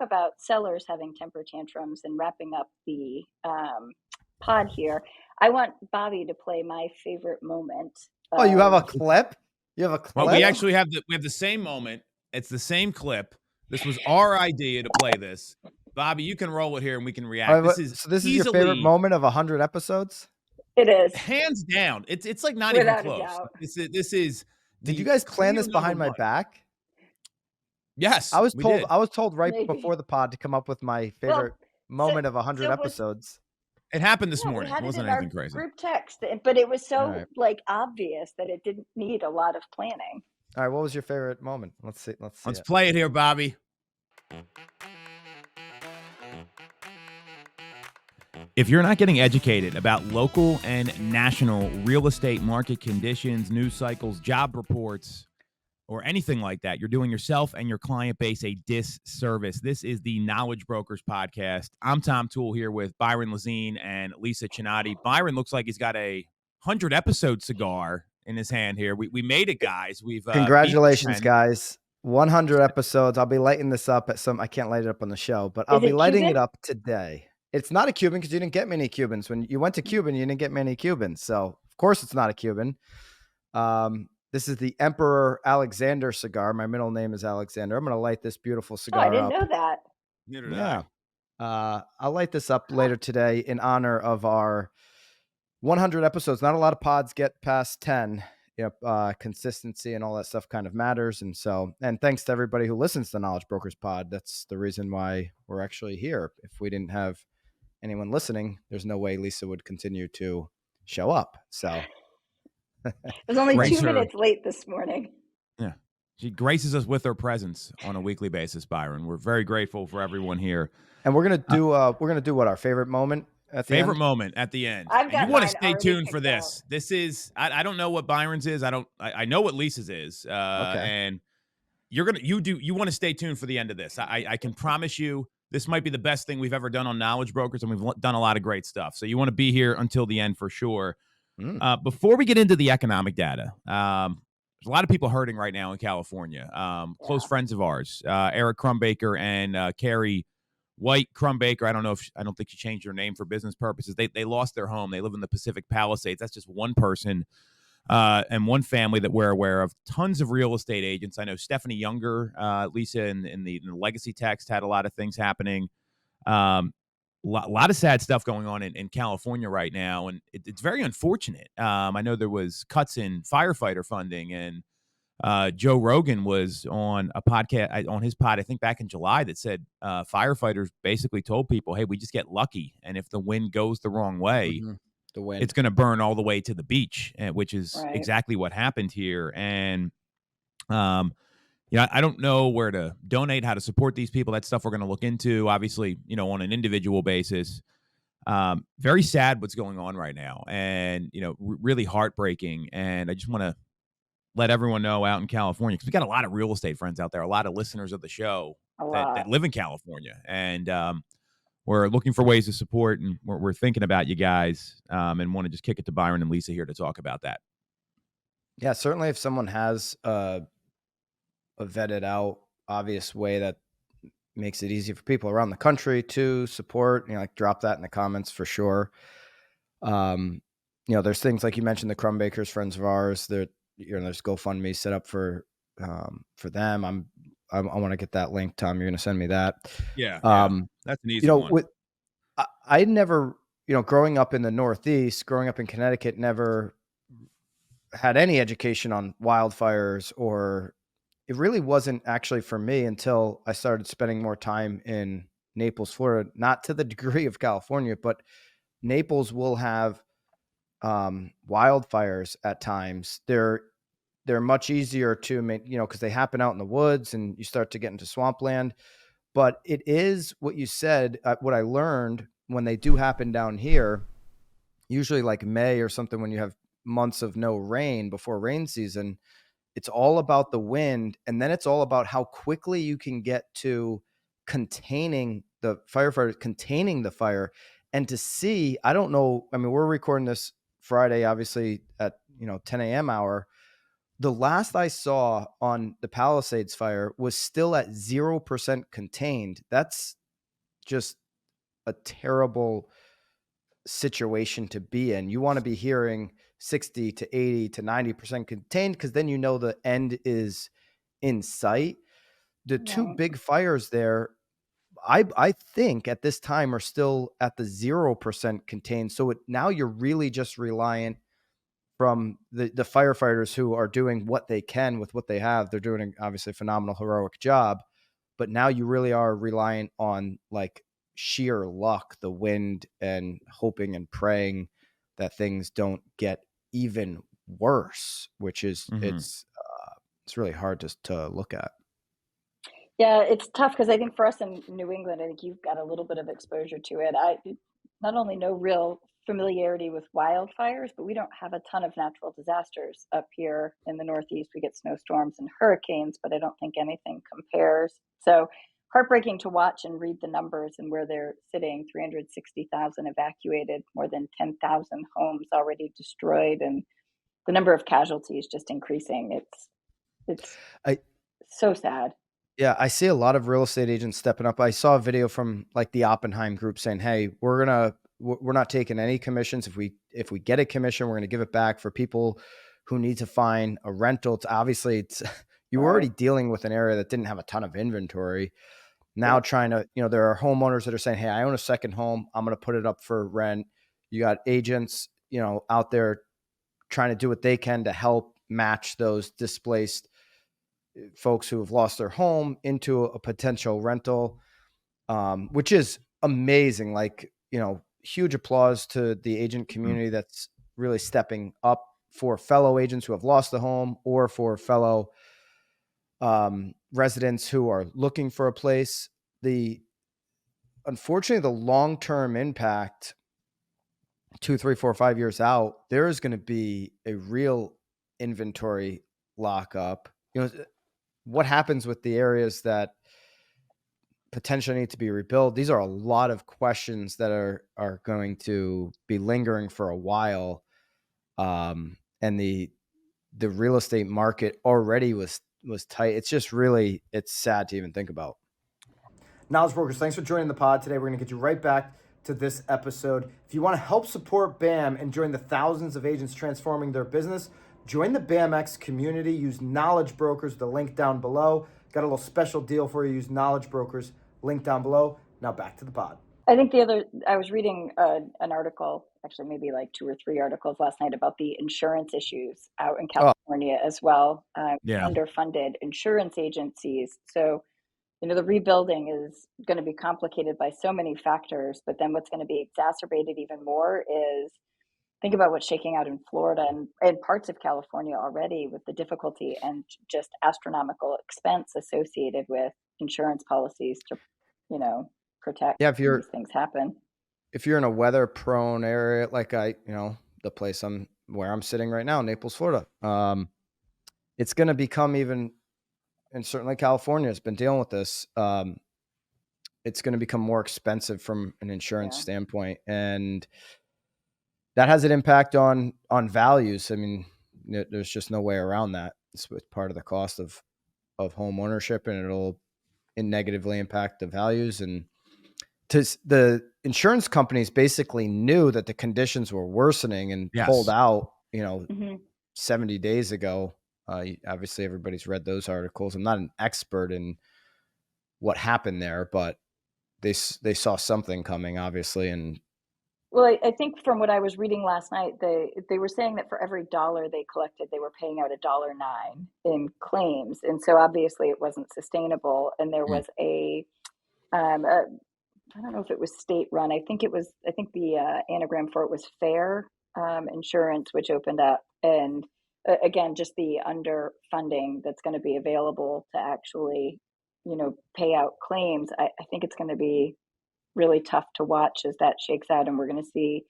about sellers having temper tantrums and wrapping up the pod here, I want Bobby to play my favorite moment. Oh, you have a clip? You have a clip? Well, we actually have the same moment. It's the same clip. This was our idea to play this. Bobby, you can roll it here and we can react. This is your favorite moment of 100 episodes? It is. Hands down. It's like not Without even a close. doubt. This is. Did you guys plan this behind my back? Yes. I was told right Maybe. before the pod to come up with my favorite moment of 100 episodes. It happened this morning. We had It wasn't in anything our crazy. Group text, but it was so right. like obvious that it didn't need a lot of planning. All right, what was your favorite moment? Let's see. Let's play it here, Bobby. If you're not getting educated about local and national real estate market conditions, news cycles, job reports, or anything like that, you're doing yourself and your client base a disservice. This is the Knowledge Brokers podcast. I'm Tom Toole here with Byron Lazine and Lisa Chinatti. Byron looks like he's got a 100-episode cigar in his hand here. We made it, guys. Congratulations, guys. 100 episodes. I'll be lighting this up at I can't light it up on the show, but I'll be lighting it up today. It's not a Cuban because you didn't get many Cubans. When you went to Cuban, you didn't get many Cubans. So, of course, it's not a Cuban. This is the Emperor Alexander cigar. My middle name is Alexander. I'm going to light this beautiful cigar up. I didn't know that. Neither did I. I'll light this up later today in honor of our 100 episodes. Not a lot of pods get past 10. Consistency and all that stuff kind of matters. And thanks to everybody who listens to the Knowledge Brokers pod. That's the reason why we're actually here. If we didn't have anyone listening, there's no way Lisa would continue to show up. So it was only 2 minutes late this morning. Yeah. She graces us with her presence on a weekly basis, Byron. We're very grateful for everyone here. And we're going to do what our favorite moment at the favorite end? moment at the end. You want to stay tuned for this. Out. This is I don't know what Byron's is. I know what Lisa's is. Okay. And you want to stay tuned for the end of this. I can promise you this might be the best thing we've ever done on Knowledge Brokers, and we've done a lot of great stuff. So you want to be here until the end for sure. Before we get into the economic data, there's a lot of people hurting right now in California. Close friends of ours, Eric Crumbaker and Carrie White Crumbaker. I don't think she changed her name for business purposes. They lost their home. They live in the Pacific Palisades. That's just one person and one family that we're aware of. Tons of real estate agents. I know Stephanie Younger, Lisa in the Legacy text had a lot of things happening. Lot of sad stuff going on in California right now, and it's very unfortunate. I know there was cuts in firefighter funding, and Joe Rogan was on a podcast on his pod, I think back in July, that said firefighters basically told people, hey, we just get lucky. And if the wind goes the wrong way, it's going to burn all the way to the beach, which is exactly what happened here. And, I don't know where to donate, how to support these people. That's stuff we're going to look into, obviously, on an individual basis. Very sad what's going on right now, and, really heartbreaking. And I just want to let everyone know out in California, because we got a lot of real estate friends out there, a lot of listeners of the show that live in California, and we're looking for ways to support, and we're thinking about you guys, and want to just kick it to Byron and Lisa here to talk about that. Yeah, certainly if someone has a vetted out, obvious way that makes it easy for people around the country to support, drop that in the comments for sure. There's things like you mentioned, the Crumbakers, friends of ours, there's GoFundMe set up for them. I want to get that link, Tom. You're going to send me that. Yeah. That's an easy one. I never, growing up in the Northeast, growing up in Connecticut, never had any education on wildfires, or it really wasn't actually for me until I started spending more time in Naples, Florida, not to the degree of California, but Naples will have wildfires at times. They're much easier to make, because they happen out in the woods and you start to get into swampland. But it is what you said, what I learned when they do happen down here, usually like May or something, when you have months of no rain before rain season, it's all about the wind. And then it's all about how quickly you can get to containing the firefighters, containing the fire. And to see, I don't know, we're recording this Friday, obviously at 10 a.m. hour. the last I saw on the Palisades fire was still at 0% contained. That's just a terrible situation to be in. You want to be hearing 60 to 80 to 90% contained, because then you know the end is in sight. The two big fires there, I think at this time are still at the 0% contained. So now you're really just reliant from the firefighters who are doing what they can with what they have. They're doing obviously a phenomenal, heroic job, but now you really are reliant on like sheer luck, the wind, and hoping and praying that things don't get even worse, which is it's really hard to look at. Yeah, it's tough because I think for us in New England, I think you've got a little bit of exposure to it. I not only no real familiarity with wildfires, but we don't have a ton of natural disasters up here in the Northeast. We get snowstorms and hurricanes, but I don't think anything compares. So heartbreaking to watch and read the numbers and where they're sitting. 360,000 evacuated, more than 10,000 homes already destroyed, and the number of casualties just increasing. It's so sad. Yeah, I see a lot of real estate agents stepping up. I saw a video from like the Oppenheim group saying, "Hey, we're not taking any commissions. If we get a commission, we're going to give it back for people who need to find a rental." It's you were already dealing with an area that didn't have a ton of inventory. Now trying to, there are homeowners that are saying, "Hey, I own a second home. I'm going to put it up for rent." You got agents, out there trying to do what they can to help match those displaced folks who have lost their home into a potential rental, which is amazing. Like, huge applause to the agent community that's really stepping up for fellow agents who have lost the home, or for fellow residents who are looking for a place. Unfortunately, the long-term impact, 2, 3, 4, 5 years out, there is going to be a real inventory lockup. What happens with the areas that potentially need to be rebuilt? These are a lot of questions that are going to be lingering for a while. And the real estate market already was tight. It's just really, it's sad to even think about. Knowledge Brokers, thanks for joining the pod today. We're going to get you right back to this episode. If you want to help support BAM and join the thousands of agents transforming their business, join the BAMX community. Use Knowledge Brokers, the link down below. Got a little special deal for you. Use Knowledge Brokers, link down below. Now back to the pod. I think I was reading an article, actually maybe like 2 or 3 articles last night, about the insurance issues out in California as well. Underfunded insurance agencies. So, the rebuilding is going to be complicated by so many factors, but then what's going to be exacerbated even more is, think about what's shaking out in Florida and parts of California already, with the difficulty and just astronomical expense associated with insurance policies to, protect these things happen. If you're in a weather prone area, like the place where I'm sitting right now, Naples, Florida, it's going to become even, and certainly California has been dealing with this. It's going to become more expensive from an insurance standpoint, and that has an impact on values. I mean, there's just no way around that. It's part of the cost of home ownership, and it'll negatively impact the values. And the insurance companies basically knew that the conditions were worsening and pulled out, 70 days ago. Obviously, everybody's read those articles. I'm not an expert in what happened there, but they saw something coming, obviously. And well, I think from what I was reading last night, they were saying that for every dollar they collected, they were paying out $1.09 in claims, and so obviously it wasn't sustainable. And there was I don't know if it was state run. I think the anagram for it was Fair Insurance, which opened up, and again, just the underfunding that's going to be available to actually, pay out claims. I think it's going to be really tough to watch as that shakes out, and we're going to see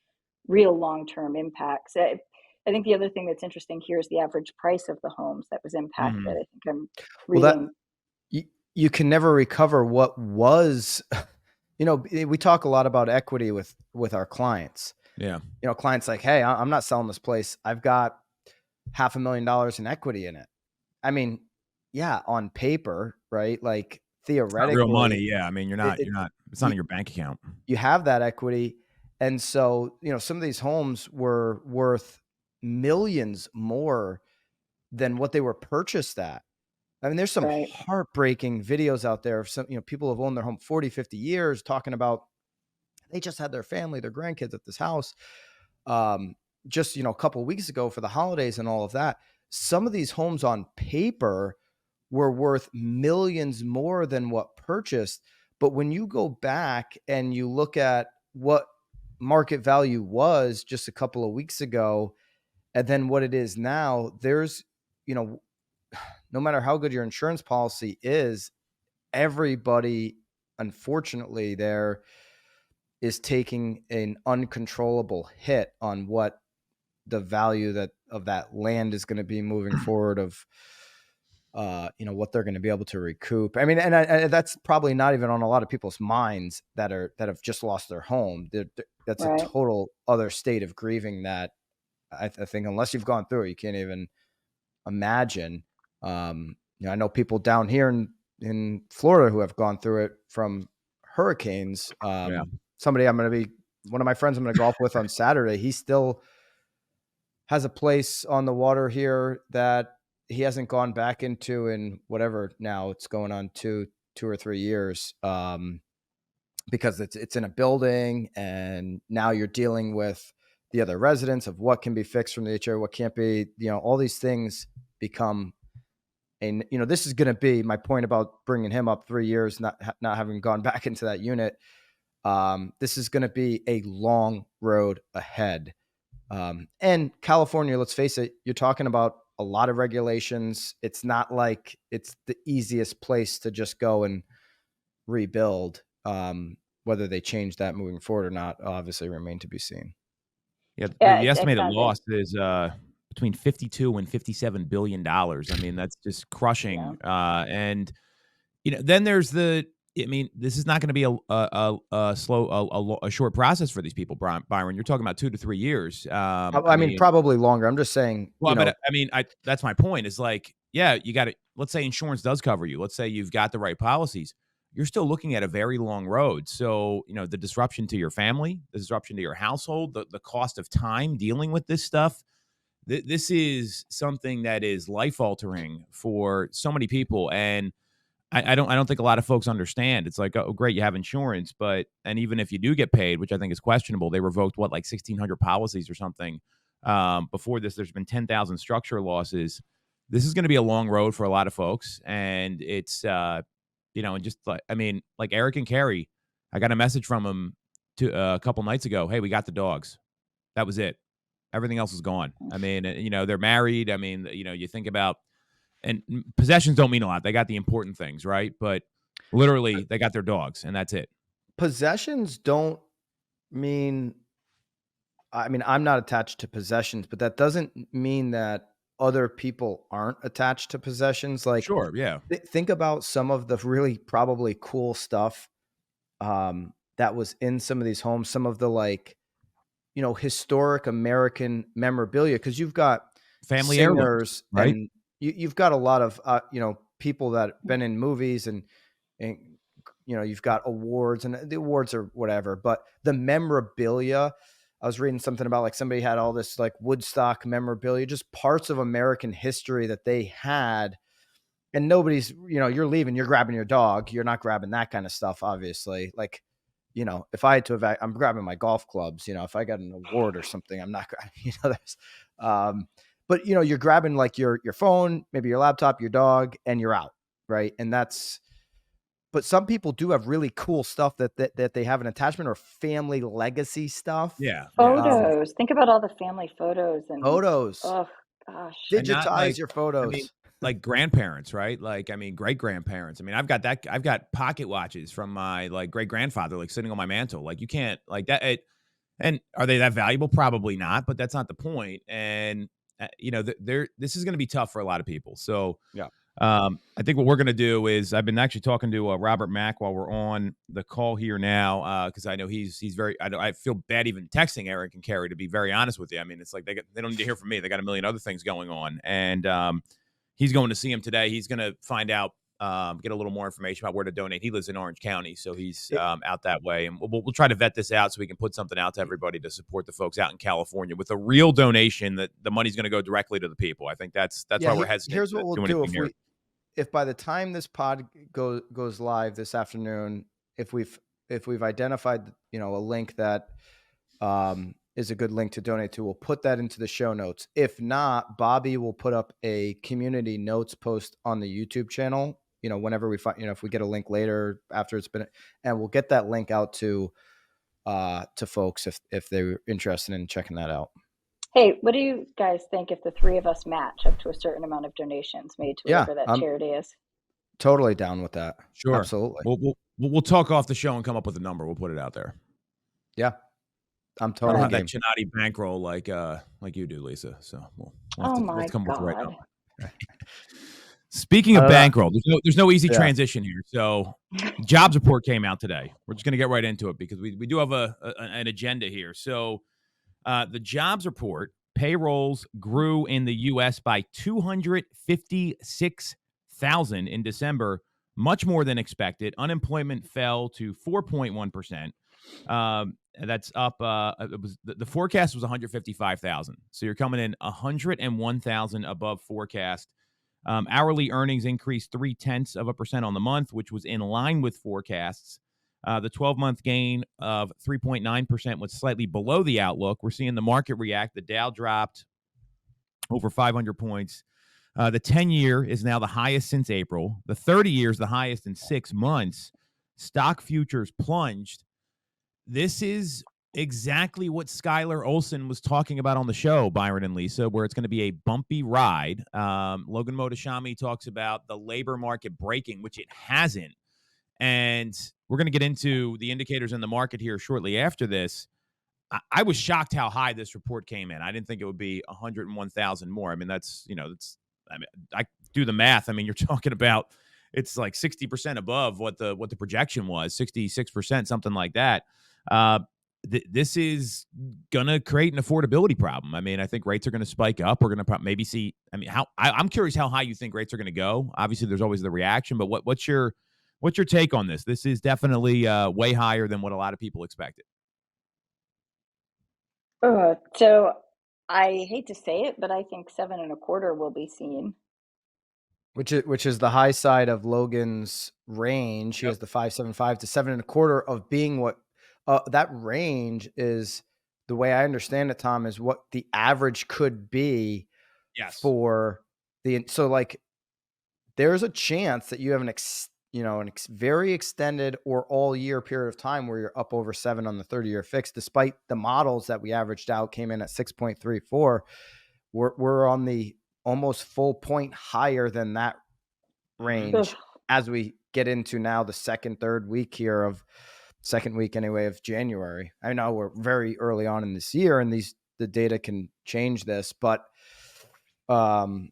real long-term impacts. I think the other thing that's interesting here is the average price of the homes that was impacted. I think I'm reading. Well, you can never recover what was. We talk a lot about equity with our clients. Yeah. Clients like, "Hey, I'm not selling this place. I've got $500,000 in equity in it. I mean, yeah, on paper, right? Like theoretically, real money. Yeah. I mean, it's not in your bank account. You have that equity. And so, some of these homes were worth millions more than what they were purchased at. I mean, there's some heartbreaking videos out there of some, people have owned their home 40, 50 years talking about they just had their family, their grandkids at this house. Just, a couple of weeks ago for the holidays and all of that. Some of these homes on paper were worth millions more than what purchased. But when you go back and you look at what market value was just a couple of weeks ago, and then what it is now, there's, no matter how good your insurance policy is, everybody, unfortunately, there is taking an uncontrollable hit on what the value of that land is going to be moving forward of, what they're going to be able to recoup. I mean, and that's probably not even on a lot of people's minds that have just lost their home. That's a total other state of grieving that I think unless you've gone through it, you can't even imagine. I know people down here in Florida who have gone through it from hurricanes. Somebody one of my friends I'm going to golf with on Saturday, he still has a place on the water here that he hasn't gone back into in whatever now it's going on two or 3 years, because it's in a building, and now you're dealing with the other residents of what can be fixed from the HOA, what can't be. All these things become this is going to be my point about bringing him up 3 years, not having gone back into that unit. This is going to be a long road ahead. And California, let's face it, you're talking about a lot of regulations. It's not like it's the easiest place to just go and rebuild. Whether they change that moving forward or not, obviously remain to be seen. Yeah, the estimated loss is between $52 and $57 billion. I mean, that's just crushing. And then there's this is not going to be a short process for these people, Byron. You're talking about 2 to 3 years. I mean, probably longer. I'm just saying. Well, but that's my point. Is like, you got to. Let's say insurance does cover you. Let's say you've got the right policies. You're still looking at a very long road. So, the disruption to your family, the disruption to your household, the cost of time dealing with this stuff. This is something that is life altering for so many people, and I don't think a lot of folks understand. It's like, oh, great, you have insurance, and even if you do get paid, which I think is questionable, they revoked like 1,600 policies or something. Before this, there's been 10,000 structure losses. This is going to be a long road for a lot of folks, and it's and just like Eric and Carrie, I got a message from them a couple nights ago. Hey, we got the dogs. That was it. Everything else is gone. I mean, they're married. I mean, you think about. And possessions don't mean a lot. They got the important things, right? But literally, they got their dogs, and that's it. Possessions don't mean. I mean, I'm not attached to possessions, but that doesn't mean that other people aren't attached to possessions. Like, sure, yeah. Think about some of the really probably cool stuff that was in some of these homes. Some of the historic American memorabilia, because you've got family singers, right? And you've got a lot of people that have been in movies, and you've got awards, and the awards are whatever, but the memorabilia. I was reading something about like somebody had all this like Woodstock memorabilia, just parts of American history that they had, and nobody's you're leaving, you're grabbing your dog, you're not grabbing that kind of stuff, obviously. Like, if I had to I'm grabbing my golf clubs. If I got an award or something, I'm not grabbing. But you're grabbing like your phone, maybe your laptop, your dog, and you're out, right? And but some people do have really cool stuff that they have an attachment or family legacy stuff. Yeah, photos. Think about all the family photos and photos. Oh gosh, digitize your photos. I mean, like grandparents, right? Like, I mean, great grandparents. I mean, I've got pocket watches from my like great grandfather, like sitting on my mantle. Like, you can't like that. And are they that valuable? Probably not, but that's not the point. And this is going to be tough for a lot of people. So yeah. I think what we're going to do is I've been actually talking to Robert Mack while we're on the call here now, because I know he's very. I feel bad even texting Eric and Carrie, to be very honest with you. I mean, it's like they don't need to hear from me. They got a million other things going on, and he's going to see him today. He's going to find out, get a little more information about where to donate. He lives in Orange County, so he's out that way, and we'll try to vet this out so we can put something out to everybody to support the folks out in California with a real donation that the money's going to go directly to the people. I think that's why we're hesitant. Here's what we'll do if by the time this pod goes live this afternoon, if we've identified, a link that is a good link to donate to, we'll put that into the show notes. If not, Bobby will put up a community notes post on the YouTube channel, whenever we find, if we get a link later after it's been, and we'll get that link out to folks if they're interested in checking that out. Hey, what do you guys think if the three of us match up to a certain amount of donations made to whatever that charity is? Totally down with that. Sure. Absolutely. We'll talk off the show and come up with a number. We'll put it out there. Yeah. I'm totally. I don't have that Chinatti bankroll like you do, Lisa. So let's come up with the right number. Speaking of bankroll, there's no easy transition here. So jobs report came out today. We're just going to get right into it because we do have an agenda here. So the jobs report, payrolls grew in the U.S. by 256,000 in December, much more than expected. Unemployment fell to 4.1%. That's up. The forecast was 155,000. So you're coming in 101,000 above forecast. Hourly earnings increased 0.3% on the month, which was in line with forecasts. The 12-month gain of 3.9% was slightly below the outlook. We're seeing the market react. The Dow dropped over 500 points. The 10-year is now the highest since April. The 30-year is the highest in 6 months. Stock futures plunged. This is exactly what Skylar Olson was talking about on the show, Byron and Lisa, where it's going to be a bumpy ride. Logan Mohtashami talks about the labor market breaking, which it hasn't. And we're going to get into the indicators in the market here shortly after this. I was shocked how high this report came in. I didn't think it would be 101,000 more. I mean, I do the math. I mean, you're talking about it's like 60% above what the projection was, 66%, something like that. This is going to create an affordability problem. I mean, I think rates are going to spike up. We're going to maybe see. I mean, I'm curious how high you think rates are going to go. Obviously, there's always the reaction, but what's your take on this? This is definitely way higher than what a lot of people expected. So I hate to say it, but I think 7.25 will be seen. Which is the high side of Logan's range. He has the 5.75 to 7.25 of being what that range is. The way I understand it, Tom, is what the average could be. Yes. For so like there's a chance that you have an very extended or all year period of time where you're up over 7 on the 30-year fix, despite the models that we averaged out came in at 6.34. We're on the almost full point higher than that range as we get into now the second week of January. I know we're very early on in this year and the data can change this, but I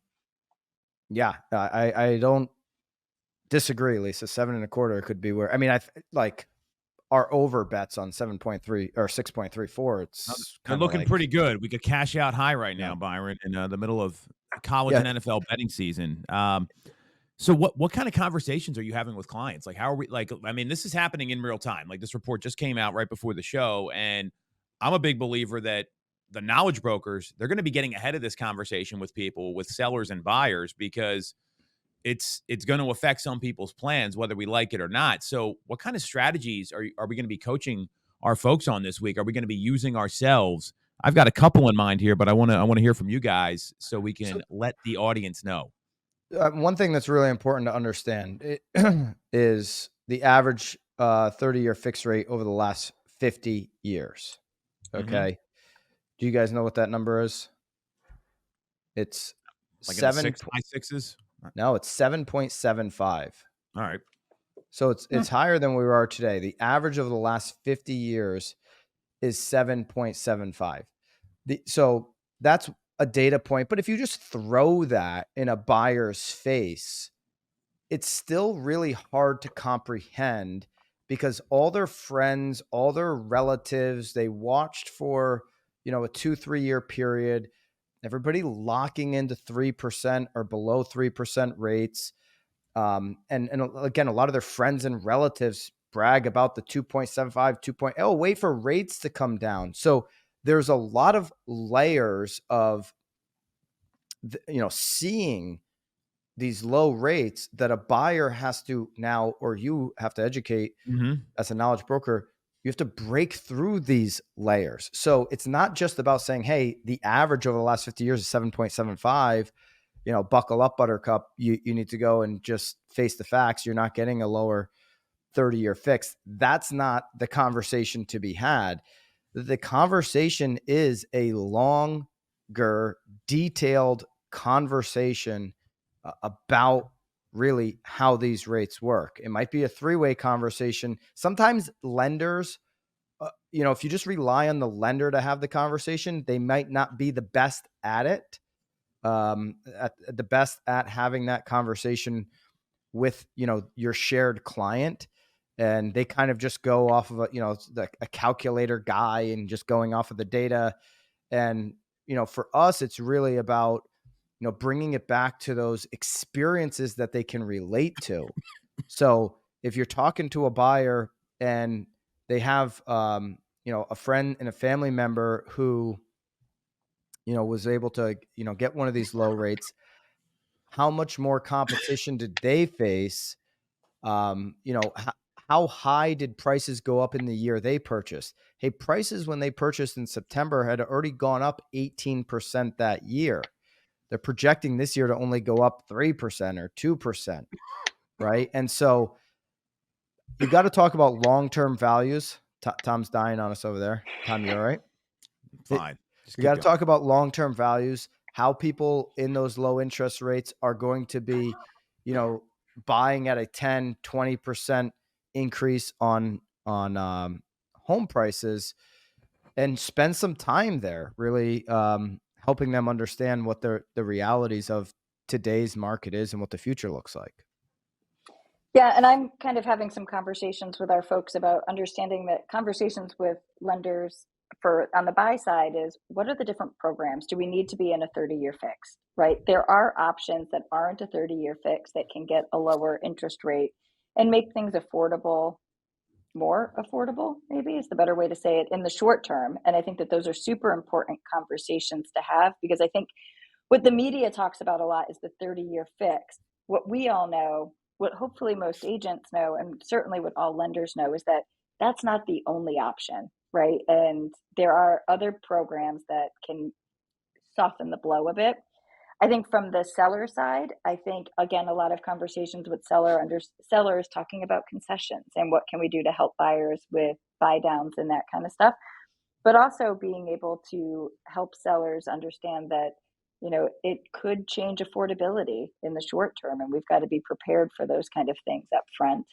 don't disagree, Lisa. 7.25 could be where, I mean, I like our over bets on 7.3 or 6.34. It's looking pretty good. We could cash out high right now, Byron, in the middle of college and NFL betting season. So what kind of conversations are you having with clients? Like, how are we, like, I mean, this is happening in real time. Like, this report just came out right before the show. And I'm a big believer that the knowledge brokers, they're going to be getting ahead of this conversation with people, with sellers and buyers, because it's going to affect some people's plans, whether we like it or not. So what kind of strategies are we going to be coaching our folks on this week? Are we going to be using ourselves? I've got a couple in mind here, but I want to hear from you guys so we can let the audience know. One thing that's really important to understand is the average 30-year fixed rate over the last 50 years. Okay. Mm-hmm. Do you guys know what that number is? It's like 7 high sixes. No, it's 7.75. All right. So it's higher than we are today. The average over the last 50 years is 7.75. So that's a data point. But if you just throw that in a buyer's face, it's still really hard to comprehend because all their friends, all their relatives, they watched for, a 2-3 year period, everybody locking into 3% or below 3% rates. And again, a lot of their friends and relatives brag about the 2.75, 2.0, wait for rates to come down. So there's a lot of layers of, seeing these low rates that a buyer has to now, or you have to educate as a knowledge broker. You have to break through these layers. So it's not just about saying, hey, the average over the last 50 years is 7.75, buckle up, buttercup. You need to go and just face the facts. You're not getting a lower 30-year fix. That's not the conversation to be had. The conversation is a longer, detailed conversation about really how these rates work. It might be a 3-way conversation. Sometimes lenders, if you just rely on the lender to have the conversation, they might not be the best at it, the best at having that conversation with, your shared client. And they kind of just go off of a calculator guy and just going off of the data. And, for us, it's really about, bringing it back to those experiences that they can relate to. So if you're talking to a buyer and they have, a friend and a family member who, was able to, get one of these low rates, how much more competition did they face? How high did prices go up in the year they purchased? Hey, prices when they purchased in September had already gone up 18% that year. They're projecting this year to only go up 3% or 2%, right? And so you got to talk about long-term values. Tom's dying on us over there. Tom, you all right? Fine. You got to talk about long-term values, how people in those low interest rates are going to be, buying at a 10, 20% increase on home prices, and spend some time there really helping them understand what the realities of today's market is and what the future looks like. Yeah, and I'm kind of having some conversations with our folks about understanding that conversations with lenders for on the buy side is, what are the different programs? Do we need to be in a 30-year fix, right? There are options that aren't a 30-year fix that can get a lower interest rate and make things affordable, more affordable, maybe is the better way to say it, in the short term. And I think that those are super important conversations to have, because I think what the media talks about a lot is the 30-year fix. What we all know, what hopefully most agents know, and certainly what all lenders know, is that that's not the only option, right? And there are other programs that can soften the blow a bit. I think from the seller side, I think, again, a lot of conversations with sellers talking about concessions and what can we do to help buyers with buy downs and that kind of stuff. But also being able to help sellers understand that, it could change affordability in the short term, and we've got to be prepared for those kind of things up front.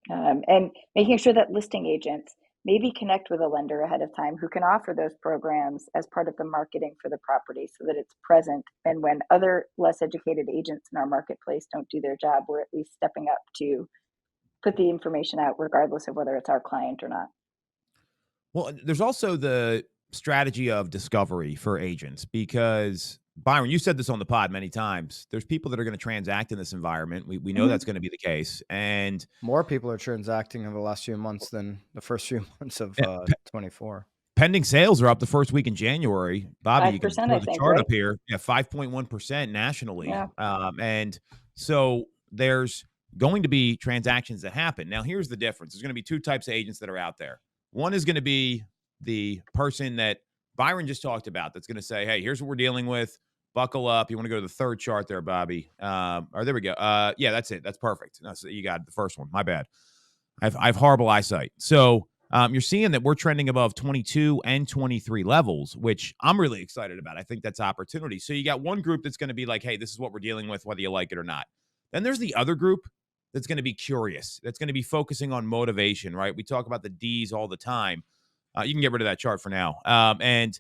And making sure that listing agents maybe connect with a lender ahead of time who can offer those programs as part of the marketing for the property so that it's present. And when other less educated agents in our marketplace don't do their job, we're at least stepping up to put the information out, regardless of whether it's our client or not. Well, there's also the strategy of discovery for agents, because Byron, you said this on the pod many times. There's people that are going to transact in this environment. We know that's going to be the case. And more people are transacting over the last few months than the first few months of 24. Pending sales are up the first week in January. Bobby, you can throw the chart right? up here. Yeah, 5.1% nationally. Yeah. And so there's going to be transactions that happen. Now, here's the difference. There's going to be two types of agents that are out there. One is going to be the person that Byron just talked about that's going to say, hey, here's what we're dealing with. Buckle up. You want to go to the third chart there, Bobby. Or there we go. Yeah, that's it. That's perfect. No, so you got the first one. My bad. I've horrible eyesight. So you're seeing that we're trending above 22 and 23 levels, which I'm really excited about. I think that's opportunity. So you got one group that's going to be like, hey, this is what we're dealing with, whether you like it or not. Then there's the other group that's going to be curious. That's going to be focusing on motivation, right? We talk about the D's all the time. You can get rid of that chart for now. And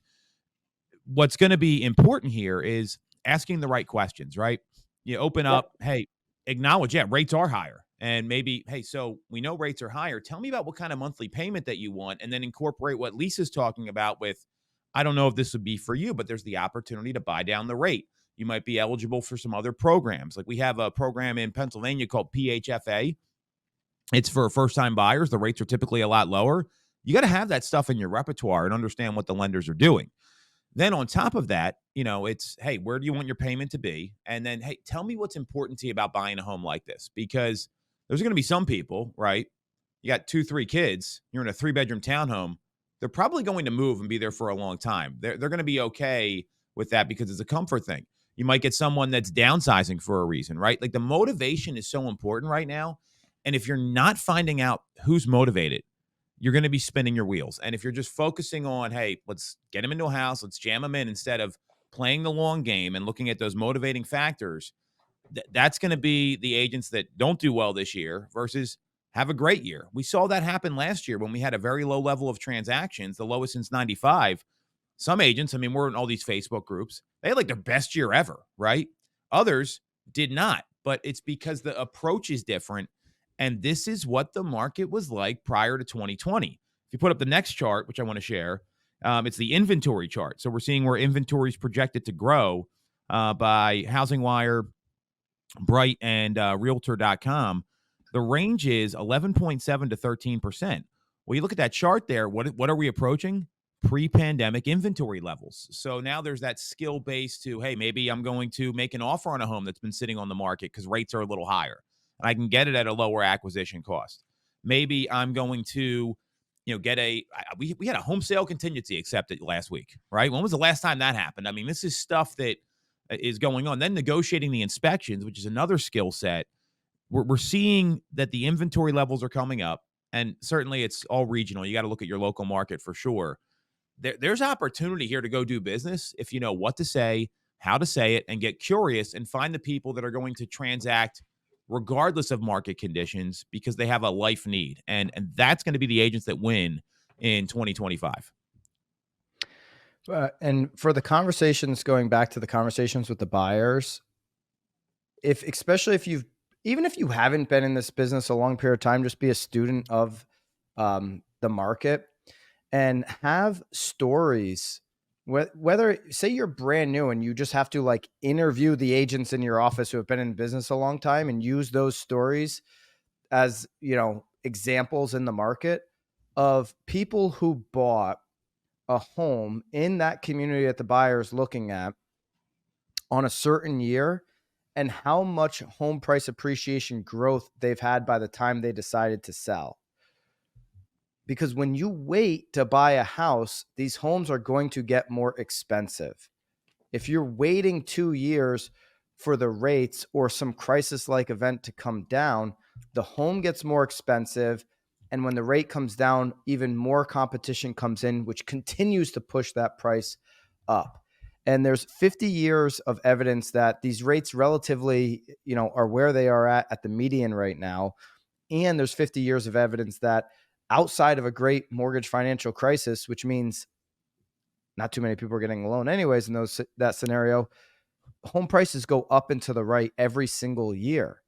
what's going to be important here is asking the right questions, right? You open up, hey, acknowledge, yeah, rates are higher. And maybe, hey, so we know rates are higher. Tell me about what kind of monthly payment that you want, and then incorporate what Lisa's talking about with, I don't know if this would be for you, but there's the opportunity to buy down the rate. You might be eligible for some other programs. Like we have a program in Pennsylvania called PHFA. It's for first-time buyers. The rates are typically a lot lower. You got to have that stuff in your repertoire and understand what the lenders are doing. Then on top of that, it's, hey, where do you want your payment to be? And then, hey, tell me what's important to you about buying a home like this, because there's going to be some people, right? You got 2-3 kids, you're in a 3-bedroom townhome. They're probably going to move and be there for a long time. They're going to be okay with that because it's a comfort thing. You might get someone that's downsizing for a reason, right? Like the motivation is so important right now. And if you're not finding out who's motivated, you're going to be spinning your wheels. And if you're just focusing on, hey, let's get them into a house, let's jam them in, instead of playing the long game and looking at those motivating factors, that's going to be the agents that don't do well this year versus have a great year. We saw that happen last year when we had a very low level of transactions, the lowest since 95. Some agents, we're in all these Facebook groups, they had like their best year ever, right? Others did not, but it's because the approach is different. And this is what the market was like prior to 2020. If you put up the next chart, which I want to share, it's the inventory chart. So we're seeing where inventory is projected to grow by Housing Wire, Bright, and Realtor.com. The range is 11.7 to 13%. Well, you look at that chart there, what are we approaching? Pre-pandemic inventory levels. So now there's that skill base to, hey, maybe I'm going to make an offer on a home that's been sitting on the market because rates are a little higher. I can get it at a lower acquisition cost. Maybe I'm going to, get we had a home sale contingency accepted last week, right? When was the last time that happened? This is stuff that is going on. Then negotiating the inspections, which is another skill set. We're seeing that the inventory levels are coming up, and certainly it's all regional. You got to look at your local market for sure. There's opportunity here to go do business if you know what to say, how to say it, and get curious and find the people that are going to transact regardless of market conditions because they have a life need. And that's going to be the agents that win in 2025. And for the conversations, going back to the conversations with the buyers, especially if you haven't been in this business a long period of time, just be a student of the market and have stories. Whether say you're brand new and you just have to like interview the agents in your office who have been in business a long time and use those stories as, examples in the market of people who bought a home in that community that the buyer is looking at on a certain year and how much home price appreciation growth they've had by the time they decided to sell. Because when you wait to buy a house, these homes are going to get more expensive. If you're waiting 2 years for the rates or some crisis-like event to come down, the home gets more expensive. And when the rate comes down, even more competition comes in, which continues to push that price up. And there's 50 years of evidence that these rates relatively, are where they are at the median right now. And there's 50 years of evidence that outside of a great mortgage financial crisis, which means not too many people are getting a loan anyways in that scenario, home prices go up and to the right every single year.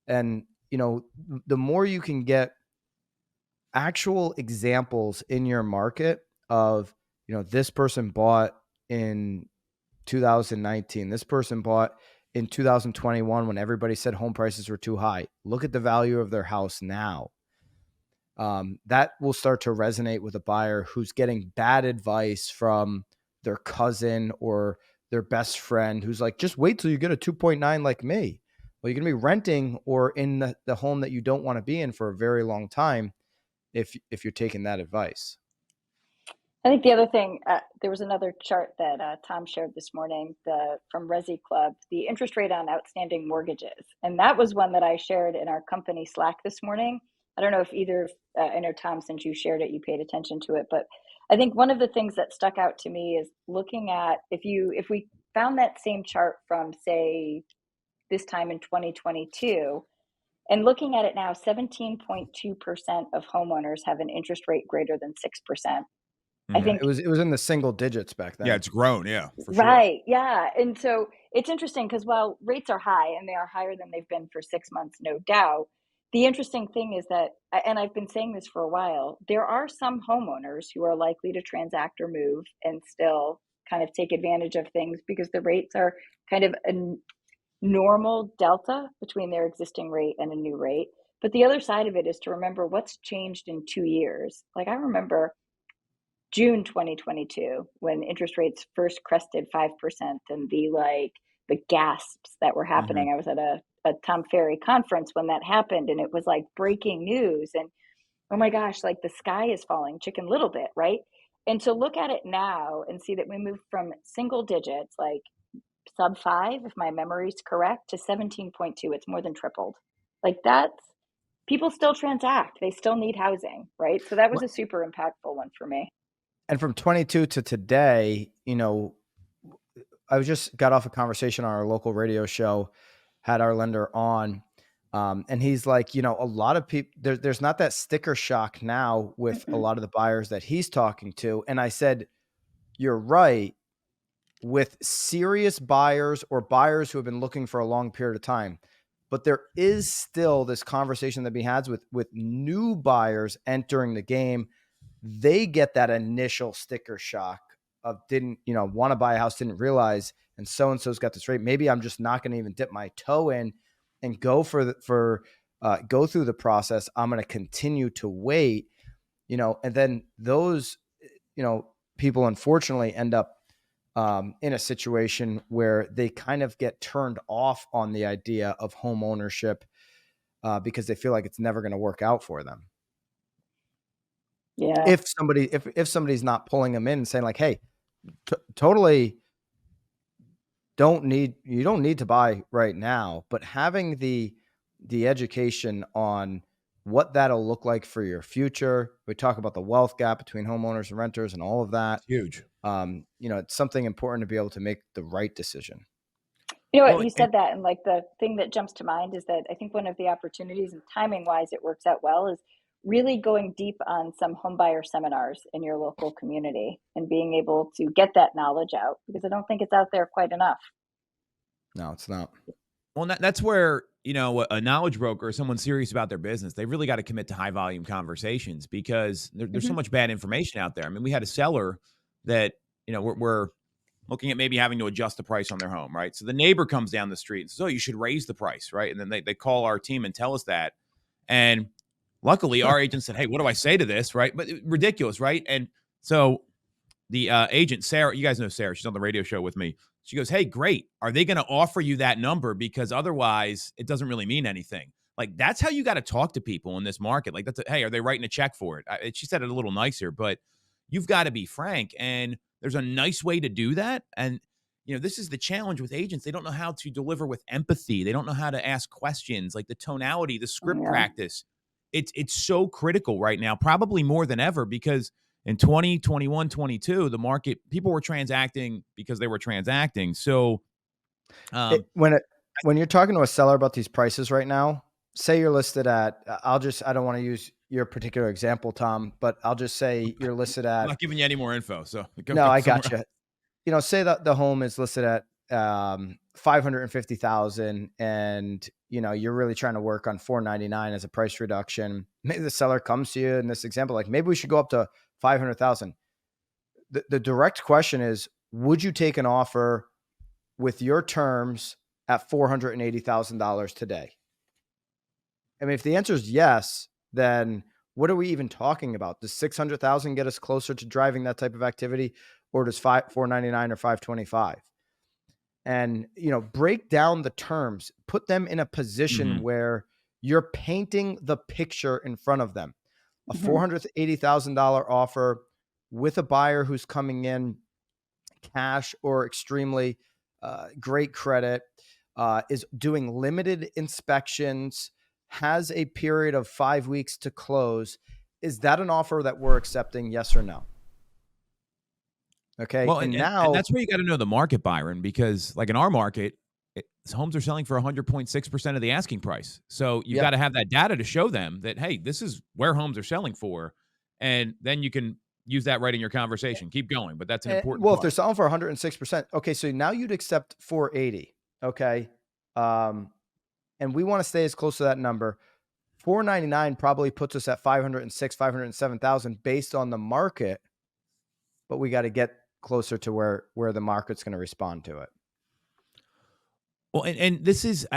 And, the more you can get actual examples in your market of, this person bought in 2019, this person bought in 2021 when everybody said home prices were too high. Look at the value of their house now. That will start to resonate with a buyer who's getting bad advice from their cousin or their best friend who's like, just wait till you get a 2.9 like me. Well, you're going to be renting or in the home that you don't want to be in for a very long time if you're taking that advice. I think the other thing, there was another chart that Tom shared this morning from Resi Club, the interest rate on outstanding mortgages. And that was one that I shared in our company Slack this morning. I don't know if either, I know Tom, since you shared it, you paid attention to it, but I think one of the things that stuck out to me is looking at, if we found that same chart from, say, this time in 2022, and looking at it now, 17.2% of homeowners have an interest rate greater than 6%. I think it was in the single digits back then. Yeah, it's grown. Yeah, for sure. Right. Yeah. And so it's interesting because while rates are high and they are higher than they've been for 6 months, no doubt, the interesting thing is that, and I've been saying this for a while, there are some homeowners who are likely to transact or move and still kind of take advantage of things because the rates are kind of a normal delta between their existing rate and a new rate. But the other side of it is to remember what's changed in 2 years. Like I remember June 2022 when interest rates first crested 5% and the gasps that were happening. I was at a Tom Ferry conference when that happened, and it was like breaking news, and oh my gosh, like the sky is falling, Chicken Little bit, right? And to look at it now and see that we moved from single digits, like sub 5 if my memory is correct, to 17.2. It's more than tripled. Like that's, people still transact, they still need housing, right? So that was a super impactful one for me. And from 22 to today, I just got off a conversation on our local radio show, had our lender on, and he's like, a lot of people, there's not that sticker shock now with a lot of the buyers that he's talking to. And I said, you're right, with serious buyers or buyers who have been looking for a long period of time. But there is still this conversation that we had with new buyers entering the game. They get that initial sticker shock of didn't, want to buy a house, didn't realize, and so-and-so's got this rate. Maybe I'm just not going to even dip my toe in and go go through the process. I'm going to continue to wait, and then those, people unfortunately end up in a situation where they kind of get turned off on the idea of home ownership because they feel like it's never going to work out for them. Yeah. If somebody's not pulling them in and saying like, hey, totally you don't need to buy right now, but having the education on what that'll look like for your future. We talk about the wealth gap between homeowners and renters and all of that. It's huge. It's something important to be able to make the right decision. You know what, you said that, and like the thing that jumps to mind is that I think one of the opportunities, and timing wise it works out well, is really going deep on some homebuyer seminars in your local community and being able to get that knowledge out, because I don't think it's out there quite enough. No, it's not. Well, that's where, a knowledge broker or someone serious about their business, they really got to commit to high volume conversations, because there's so much bad information out there. I mean, we had a seller that, we're looking at maybe having to adjust the price on their home, right? So the neighbor comes down the street and says, oh, you should raise the price, right? And then they call our team and tell us that. And luckily, our agent said, hey, what do I say to this, right? But ridiculous, right? And so the agent, Sarah, you guys know Sarah, she's on the radio show with me. She goes, hey, great. Are they going to offer you that number? Because otherwise, it doesn't really mean anything. Like, that's how you got to talk to people in this market. Like, hey, are they writing a check for it? She said it a little nicer, but you've got to be frank. And there's a nice way to do that. And, this is the challenge with agents. They don't know how to deliver with empathy. They don't know how to ask questions, like the tonality, the script practice. It's so critical right now, probably more than ever, because in 2021, 22, the market, people were transacting because they were transacting. So when you're talking to a seller about these prices right now, say you're listed at, I don't want to use your particular example, Tom, but I'll just say you're listed at. I'm not giving you any more info. So I got you. Say that the home is listed at $550,000 and, you're really trying to work on $499 as a price reduction. Maybe the seller comes to you in this example, like, maybe we should go up to $500,000. The direct question is, would you take an offer with your terms at $480,000 today? I mean, if the answer is yes, then what are we even talking about? Does $600,000 get us closer to driving that type of activity, or does $499 or $525? And, break down the terms, put them in a position where you're painting the picture in front of them. A $480,000 offer with a buyer who's coming in cash or extremely great credit, is doing limited inspections, has a period of 5 weeks to close. Is that an offer that we're accepting? Yes or no? Okay. Well, and that's where you got to know the market, Byron, because like in our market, homes are selling for 100.6% of the asking price. So you got to have that data to show them that, hey, this is where homes are selling for. And then you can use that right in your conversation. Keep going, but that's an important well, part. if they're selling for 106%, okay, so now you'd accept 480, okay? And we want to stay as close to that number. 499 probably puts us at 506, 507,000 based on the market, but we got to get closer to where the market's going to respond to it. Well, and this is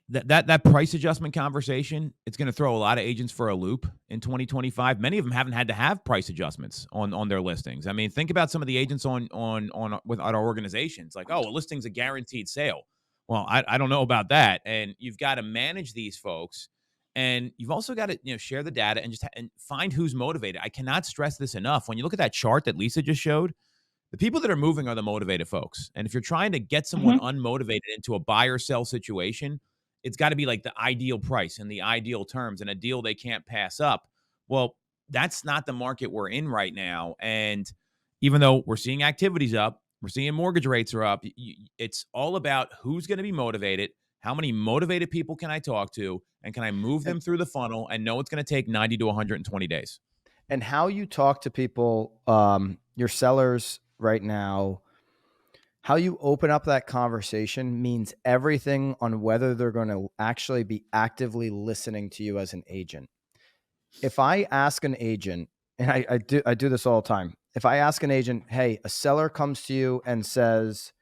that price adjustment conversation. It's going to throw a lot of agents for a loop in 2025. Many of them haven't had to have price adjustments on their listings. I mean, think about some of the agents on with our organizations. Like, oh, a listing's a guaranteed sale. Well, I don't know about that. And you've got to manage these folks, and you've also got to share the data and just and find who's motivated. I cannot stress this enough. When you look at that chart that Lisa just showed, the people that are moving are the motivated folks. And if you're trying to get someone unmotivated into a buy or sell situation, it's got to be like the ideal price and the ideal terms and a deal they can't pass up. Well, that's not the market we're in right now. And even though we're seeing activities up, we're seeing mortgage rates are up, it's all about who's going to be motivated, how many motivated people can I talk to, and can I move them through the funnel and know it's going to take 90 to 120 days. And how you talk to people, your sellers right now, how you open up that conversation means everything on whether they're going to actually be actively listening to you as an agent. If I ask an agent, and I do this all the time. If I ask an agent, hey, a seller comes to you and says,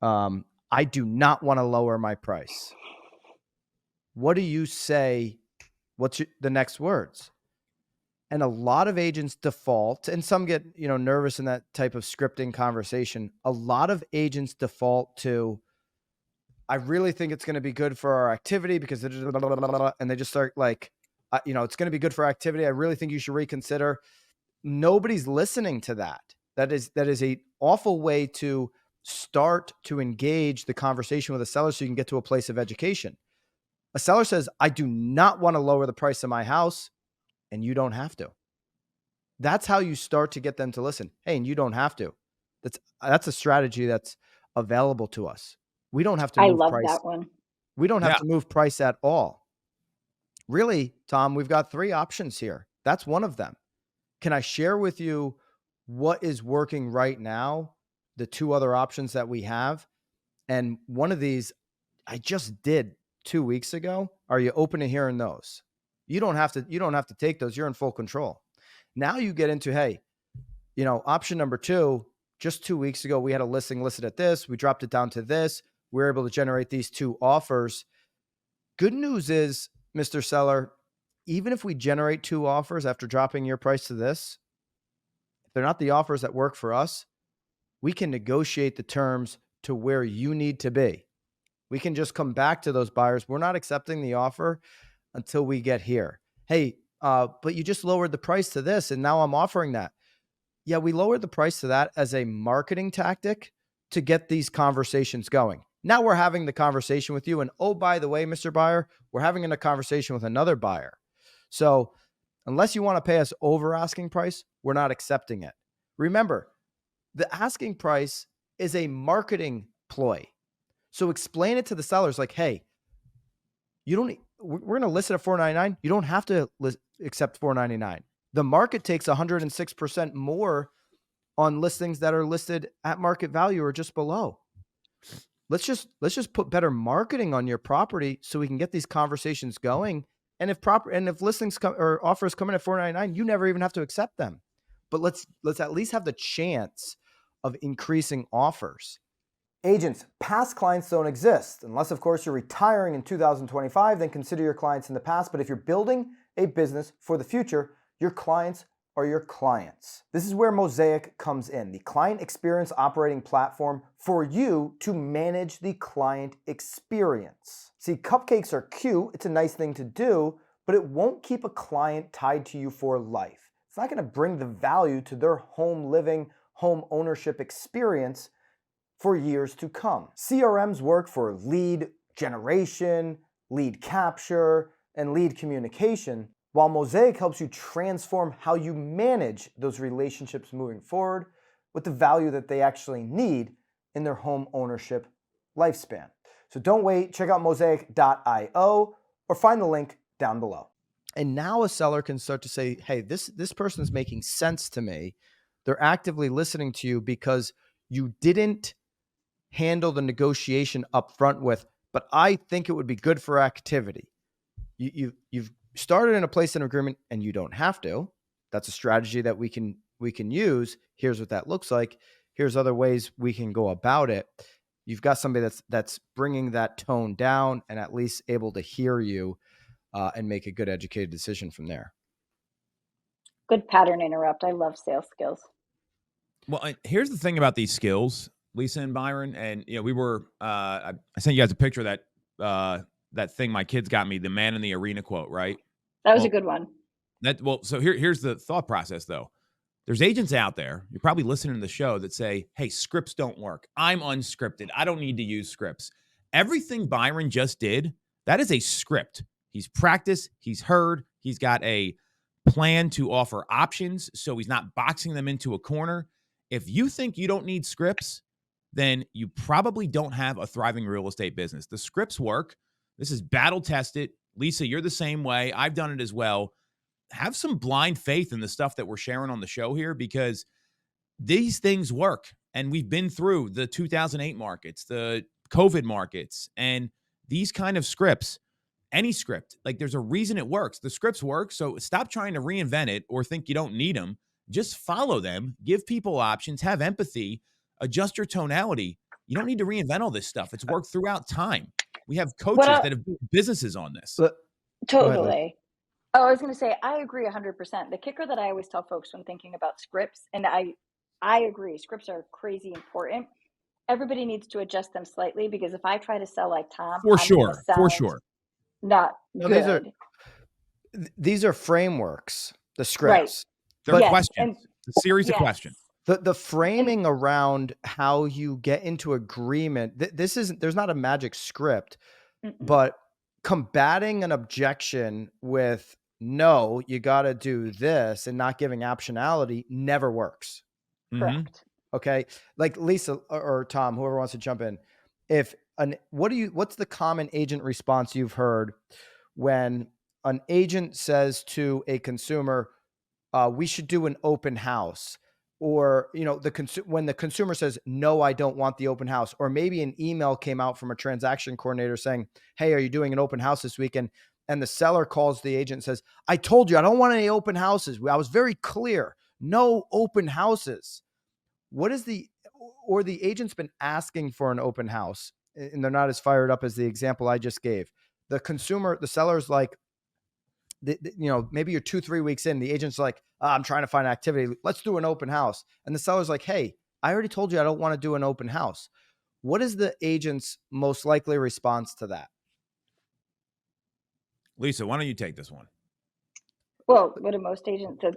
I do not want to lower my price. What do you say? What's the next words? And a lot of agents default, and some get, nervous in that type of scripting conversation. A lot of agents default to, I really think it's going to be good for our activity because, and they just start like, it's going to be good for activity. I really think you should reconsider. Nobody's listening to that. That is a awful way to start to engage the conversation with a seller so you can get to a place of education. A seller says, I do not want to lower the price of my house. And you don't have to. That's how you start to get them to listen. Hey, and you don't have to. That's a strategy that's available to us. We don't have to move price. I love that one. We don't have to move price at all. Really, Tom, we've got 3 options here. That's one of them. Can I share with you what is working right now? The 2 other options that we have. And one of these I just did 2 weeks ago. Are you open to hearing those? You don't have to take those. You're in full control. Now you get into, hey, option number 2, just 2 weeks ago, we had a listing listed at this. We dropped it down to this. We were able to generate these 2 offers. Good news is, Mr. Seller, even if we generate 2 offers after dropping your price to this, if they're not the offers that work for us, we can negotiate the terms to where you need to be. We can just come back to those buyers. We're not accepting the offer until we get here. Hey, but you just lowered the price to this, and now I'm offering that. Yeah, we lowered the price to that as a marketing tactic to get these conversations going. Now we're having the conversation with you, and oh, by the way, Mr. Buyer, we're having a conversation with another buyer. So unless you want to pay us over asking price, we're not accepting it. Remember, the asking price is a marketing ploy. So explain it to the sellers like, hey, we're going to list it at $499. You don't have to accept $499. The market takes 106% more on listings that are listed at market value or just below. Let's just put better marketing on your property so we can get these conversations going. And if listings or offers come in at $499, you never even have to accept them. But let's at least have the chance of increasing offers. Agents, past clients don't exist. Unless, of course, you're retiring in 2025, then consider your clients in the past. But if you're building a business for the future, your clients are your clients. This is where Mosaic comes in, the client experience operating platform for you to manage the client experience. See, cupcakes are cute. It's a nice thing to do, but it won't keep a client tied to you for life. It's not going to bring the value to their home living, home ownership experience for years to come. CRMs work for lead generation, lead capture, and lead communication, while Mosaic helps you transform how you manage those relationships moving forward with the value that they actually need in their home ownership lifespan. So don't wait, check out mosaic.io or find the link down below. And now a seller can start to say, hey, this person is making sense to me. They're actively listening to you because you didn't handle the negotiation up front with, but I think it would be good for activity. You've started in a place in agreement, and you don't have to. That's a strategy that we can use. Here's what that looks like. Here's other ways we can go about it. You've got somebody that's bringing that tone down and at least able to hear you and make a good educated decision from there. Good pattern interrupt. I love sales skills. Well, here's the thing about these skills, Lisa and Byron, and we were. I sent you guys a picture of that thing my kids got me, the man in the arena quote, right? That was a good one. So here's the thought process though. There's agents out there, you're probably listening to the show, that say, hey, scripts don't work. I'm unscripted. I don't need to use scripts. Everything Byron just did, that is a script. He's practiced, he's heard, he's got a plan to offer options, so he's not boxing them into a corner. If you think you don't need scripts, then you probably don't have a thriving real estate business. The scripts work. This is battle tested. Lisa, you're the same way. I've done it as well. Have some blind faith in the stuff that we're sharing on the show here, because these things work. And we've been through the 2008 markets, the COVID markets, and these kind of scripts, any script, like there's a reason it works. The scripts work. So stop trying to reinvent it or think you don't need them. Just follow them, give people options, have empathy, adjust your tonality. You don't need to reinvent all this stuff. It's worked throughout time. We have coaches that have built businesses on this. Totally. Oh, I was going to say, I agree 100%. The kicker that I always tell folks when thinking about scripts, and I agree, scripts are crazy important. Everybody needs to adjust them slightly, because if I try to sell like Tom, for sure, not good. These are frameworks, the scripts. Right. They're questions, a series of questions. The framing around how you get into agreement, there's not a magic script, but combating an objection with no, you got to do this, and not giving optionality never works. Correct. Okay. Like Lisa or Tom, whoever wants to jump in. What's the common agent response you've heard when an agent says to a consumer, we should do an open house? Or, when the consumer says, no, I don't want the open house, or maybe an email came out from a transaction coordinator saying, hey, are you doing an open house this weekend? And the seller calls the agent and says, I told you, I don't want any open houses. I was very clear. No open houses. The agent's been asking for an open house and they're not as fired up as the example I just gave. The seller's like, maybe you're 2-3 weeks in, the agent's like, I'm trying to find activity. Let's do an open house. And the seller's like, hey, I already told you I don't want to do an open house. What is the agent's most likely response to that? Lisa, why don't you take this one? Well, what do most agents that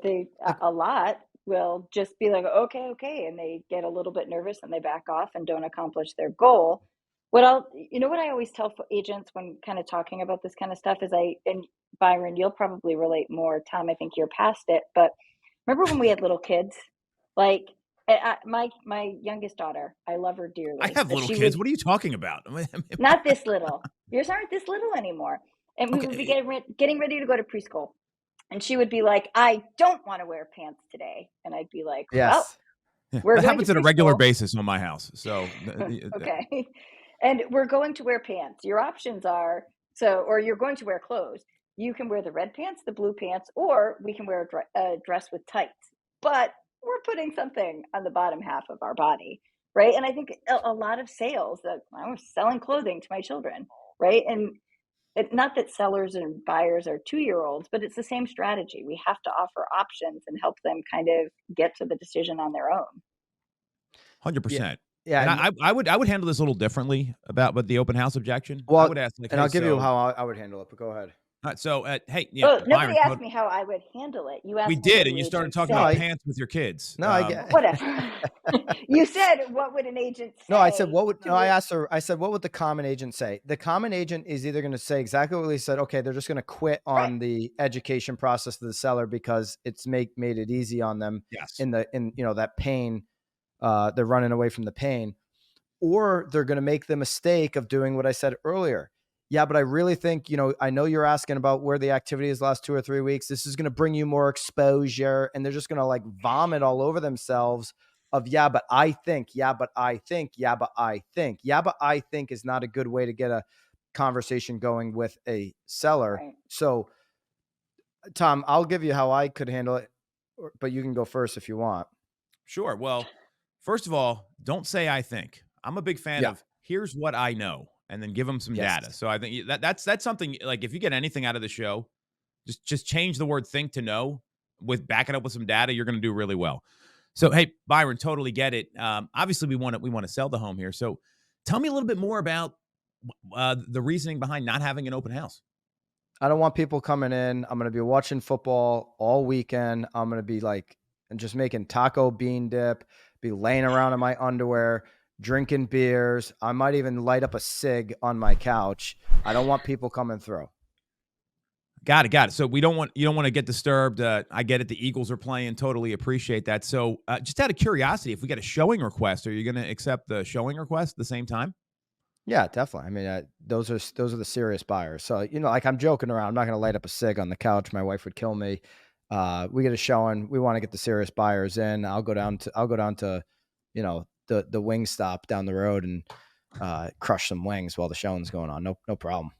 a lot will just be like, okay. And they get a little bit nervous and they back off and don't accomplish their goal. What I always tell agents when kind of talking about this kind of stuff is and Byron, you'll probably relate more. Tom, I think you're past it, but remember when we had little kids? Like my youngest daughter, I love her dearly. I have little kids. What are you talking about? Not this little. Yours aren't this little anymore. And we would be getting ready to go to preschool. And she would be like, I don't want to wear pants today. And I'd be like, yes. Well, that happens on a regular basis on my house. So okay. And we're going to wear pants. Your options are or you're going to wear clothes. You can wear the red pants, the blue pants, or we can wear a dress with tights. But we're putting something on the bottom half of our body, right? And I think a lot of sales that I'm selling clothing to my children, right? And not that sellers and buyers are 2-year-olds, but it's the same strategy. We have to offer options and help them kind of get to the decision on their own. 100%. Yeah, and I would handle this a little differently but the open house objection. Well, I would ask, I'll give you how I would handle it. But go ahead. All right, so hey, nobody Byron, asked me how I would handle it. You asked. We did, and you started talking about pants with your kids. No, I get whatever. You said, "What would an agent say?" No, I said, "What would?" No, I asked her. I said, "What would the common agent say?" The common agent is either going to say exactly what we said. Okay, they're just going to quit on the education process to the seller because it's made it easy on them. Yes. In that pain, they're running away from the pain, or they're going to make the mistake of doing what I said earlier. Yeah, but I really think, I know you're asking about where the activity is the last 2 or 3 weeks. This is going to bring you more exposure, and they're just going to like vomit all over themselves of, yeah, but I think, yeah, but I think, yeah, but I think, yeah, but I think is not a good way to get a conversation going with a seller. Right. So, Tom, I'll give you how I could handle it, but you can go first if you want. Sure. Well, first of all, don't say I think. I'm a big fan of here's what I know, and then give them some data. So I think that's something, like, if you get anything out of the show, just change the word think to know, with back it up with some data. You're going to do really well. So, hey, Byron, totally get it. Obviously, we want to sell the home here. So, tell me a little bit more about the reasoning behind not having an open house. I don't want people coming in. I'm going to be watching football all weekend. I'm going to be like, and just making taco bean dip, be laying around in my underwear, drinking beers. I might even light up a cig on my couch. I don't want people coming through. Got it. So you don't want to get disturbed. I get it. The Eagles are playing. Totally appreciate that. So just out of curiosity, if we get a showing request, are you going to accept the showing request at the same time? Yeah, definitely. I mean, those are the serious buyers. So, like, I'm joking around. I'm not going to light up a cig on the couch. My wife would kill me. We get a showing. We want to get the serious buyers in. I'll go down to, the wing stop down the road and crush some wings while the showing's going on. No problem.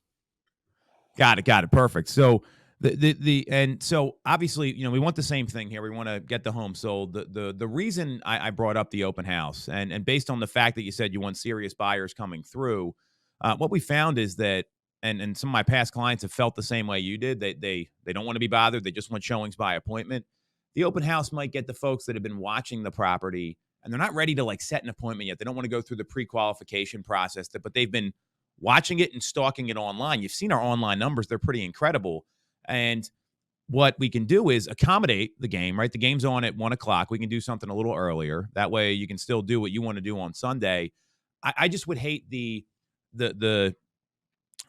Got it. Perfect. So and so obviously, we want the same thing here. We want to get the home sold. The reason I brought up the open house, and based on the fact that you said you want serious buyers coming through, what we found is that, and some of my past clients have felt the same way you did. They don't want to be bothered. They just want showings by appointment. The open house might get the folks that have been watching the property, and they're not ready to like set an appointment yet. They don't want to go through the pre-qualification process, but they've been watching it and stalking it online. You've seen our online numbers. They're pretty incredible. And what we can do is accommodate the game, right? The game's on at 1:00. We can do something a little earlier. That way you can still do what you want to do on Sunday. I just would hate the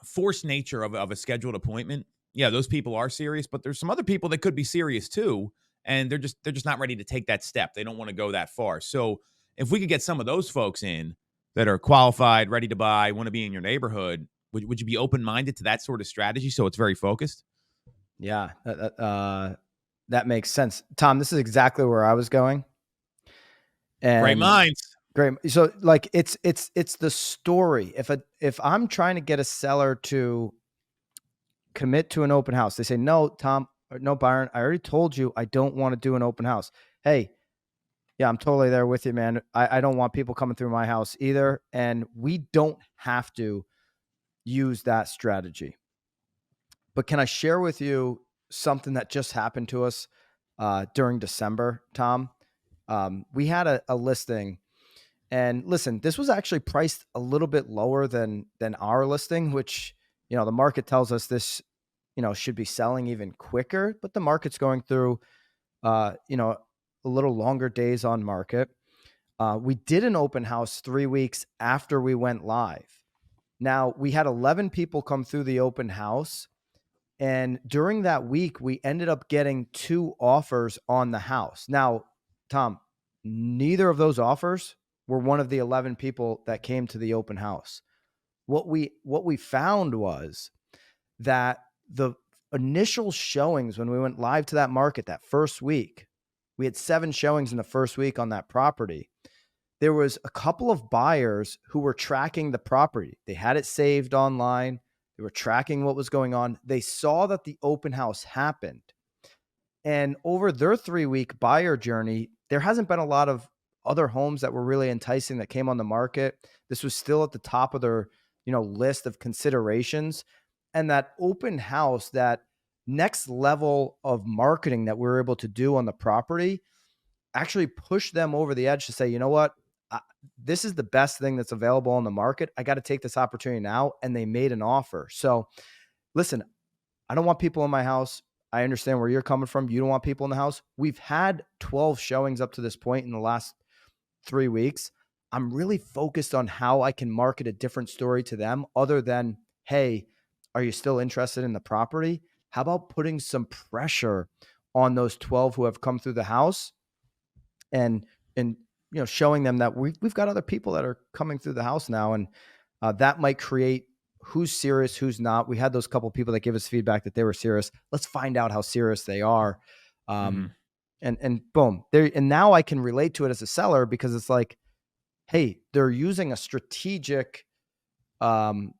forced nature of a scheduled appointment. Yeah, those people are serious, but there's some other people that could be serious too. And they're just not ready to take that step. They don't want to go that far. So if we could get some of those folks in that are qualified, ready to buy, want to be in your neighborhood, would you be open-minded to that sort of strategy so it's very focused? Yeah, that makes sense. Tom, this is exactly where I was going. And great minds. Great. So like it's the story. If I'm trying to get a seller to commit to an open house, they say, no, Tom, no, Byron, I already told you I don't want to do an open house. Hey, yeah, I'm totally there with you, man. I don't want people coming through my house either. And we don't have to use that strategy. But can I share with you something that just happened to us during December, Tom? We had a listing, and listen, this was actually priced a little bit lower than our listing, which, the market tells us this, should be selling even quicker, but the market's going through, a little longer days on market. We did an open house 3 weeks after we went live. Now, we had 11 people come through the open house. And during that week, we ended up getting 2 offers on the house. Now, Tom, neither of those offers were one of the 11 people that came to the open house. What we found was that the initial showings when we went live to that market that first week, we had 7 showings in the first week on that property. There was a couple of buyers who were tracking the property. They had it saved online. They were tracking what was going on. They saw that the open house happened. And over their 3-week buyer journey, there hasn't been a lot of other homes that were really enticing that came on the market. This was still at the top of their, list of considerations. And that open house, that next level of marketing that we were able to do on the property actually pushed them over the edge to say, you know what? This is the best thing that's available on the market. I got to take this opportunity now. And they made an offer. So listen, I don't want people in my house. I understand where you're coming from. You don't want people in the house. We've had 12 showings up to this point in the last 3 weeks. I'm really focused on how I can market a different story to them other than, hey, are you still interested in the property? How about putting some pressure on those 12 who have come through the house and showing them that we've got other people that are coming through the house now. And that might create who's serious, who's not. We had those couple people that gave us feedback that they were serious. Let's find out how serious they are. And boom, and now I can relate to it as a seller because it's like, hey, they're using a strategic, plan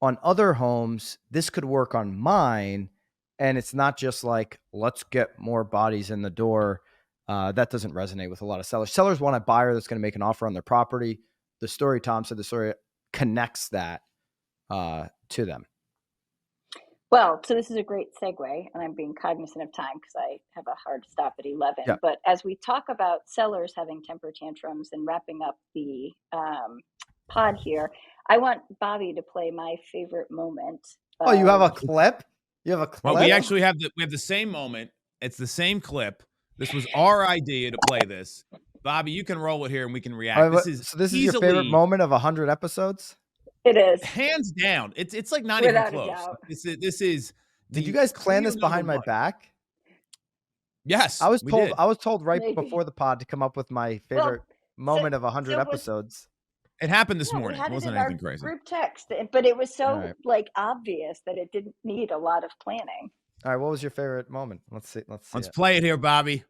on other homes. This could work on mine. And it's not just like, let's get more bodies in the door. That doesn't resonate with a lot of sellers. Sellers want a buyer that's going to make an offer on their property. The story Tom said, the story connects that to them. Well, so this is a great segue, and I'm being cognizant of time because I have a hard stop at 11. Yeah. But as we talk about sellers having temper tantrums and wrapping up the pod here, I want Bobby to play my favorite moment. Oh, you have a clip? You have a clip? Well, we actually have the same moment. It's the same clip. This was our idea to play this. Bobby, you can roll it here and we can react. This is your favorite moment of 100 episodes? It is. Hands down. It's like not even close. This is. Did you guys plan this behind my back? Yes. I was told right before the pod to come up with my favorite moment of 100 episodes. It happened this morning. It wasn't anything crazy. Group text, but it was so obvious that it didn't need a lot of planning. All right, what was your favorite moment? Let's see. Let's play it here, Bobby.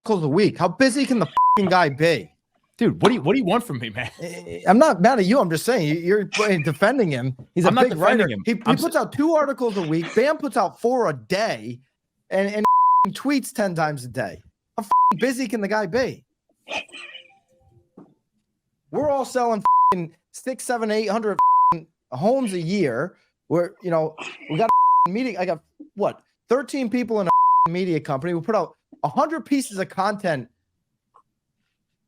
Close the week. How busy can the guy be? Dude, what do you want from me, man? I'm not mad at you. I'm just saying you're defending him. He's a big writer. He puts out 2 articles a week. Bam puts out 4 a day, and tweets 10 times a day. How busy can the guy be? We're all selling 6, 7, 800 homes a year. We got a meeting. I got 13 people in a media company. We put out 100 pieces of content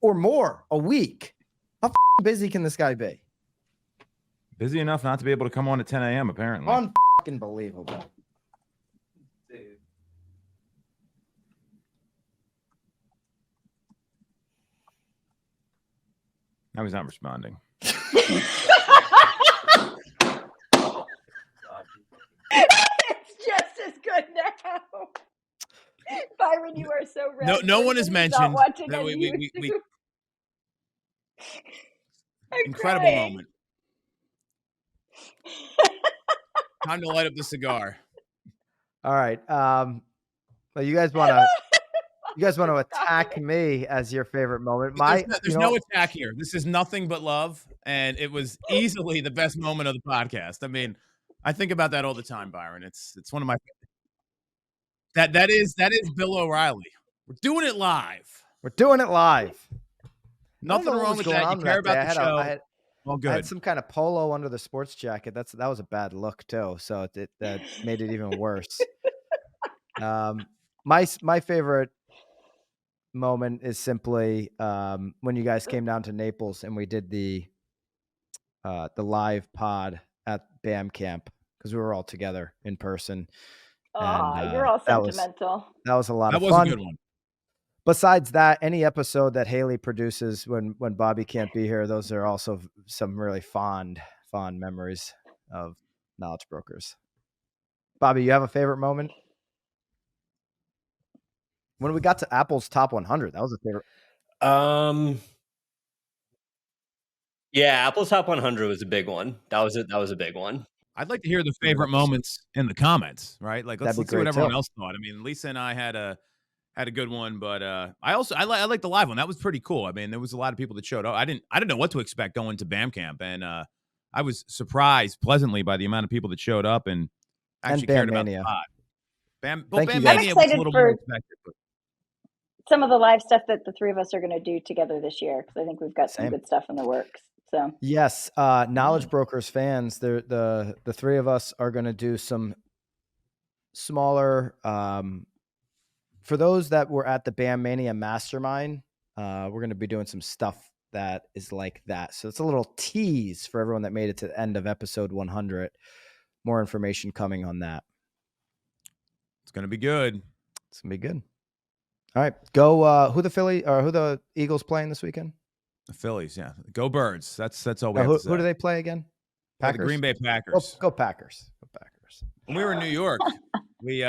or more a week. How busy can this guy be? Busy enough not to be able to come on at 10 a.m. apparently. Unbelievable. Now he's not responding. It's just as good now. Byron, you are so right. No one has mentioned that we incredible crying. moment. Time to light up the cigar. All right. Well, you guys want to attack me as your favorite moment. There's no attack here. This is nothing but love, and it was easily the best moment of the podcast. I mean, I think about that all the time, Byron. It's one of my that is Bill O'Reilly. We're doing it live. Nothing wrong with that. You care about the show. All good. I had some kind of polo under the sports jacket. That was a bad look too. So that made it even worse. My favorite moment is simply when you guys came down to Naples and we did the live pod at BAM camp because we were all together in person. Oh, you're all sentimental. That was a lot of fun. That was a good one. Besides that, any episode that Haley produces when Bobby can't be here, those are also some really fond memories of Knowledge Brokers. Bobby, you have a favorite moment? When we got to Apple's top 100, that was a favorite. Yeah, Apple's top 100 was a big one. That was a big one. I'd like to hear the favorite moments in the comments, right? Like let's see what everyone else thought. I mean, Lisa and I had a good one, but I like the live one. That was pretty cool. I mean, there was a lot of people that showed up. I didn't know what to expect going to BAM camp, and I was surprised pleasantly by the amount of people that showed up and actually cared about the pod. BAM Mania was a little more expected. Some of the live stuff that the three of us are going to do together this year, because I think we've got some good stuff in the works. So yes, Knowledge Brokers fans, the three of us are going to do some smaller. For those that were at the BAM Mania Mastermind, we're going to be doing some stuff that is like that. So it's a little tease for everyone that made it to the end of episode 100. More information coming on that. It's going to be good. It's going to be good. All right, go. Who the Eagles playing this weekend? The Phillies, yeah. Go Birds. That's all we have to say. Who do they play again? Packers. The Green Bay Packers. Go Packers. Go Packers. When we were in New York, we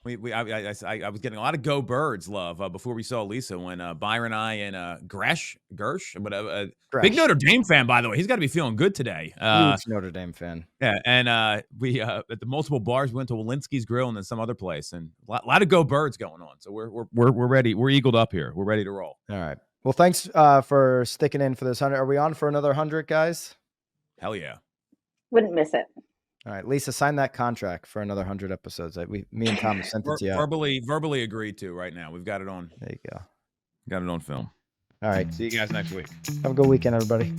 I was getting a lot of Go Birds love before we saw Lisa when Byron, I, and Gersh, whatever. Big Notre Dame fan, by the way. He's got to be feeling good today. Huge Notre Dame fan. Yeah, and we at the multiple bars, we went to Walensky's Grill and then some other place, and a lot of Go Birds going on. So we're ready. We're eagled up here. We're ready to roll. All right. Well, thanks for sticking in for this 100. Are we on for another 100, guys? Hell yeah. Wouldn't miss it. All right, Lisa, sign that contract for another 100 episodes. Me and Tom sent it to you. Verbally agreed to right now. We've got it on. There you go. Got it on film. All right. See you guys next week. Have a good weekend, everybody.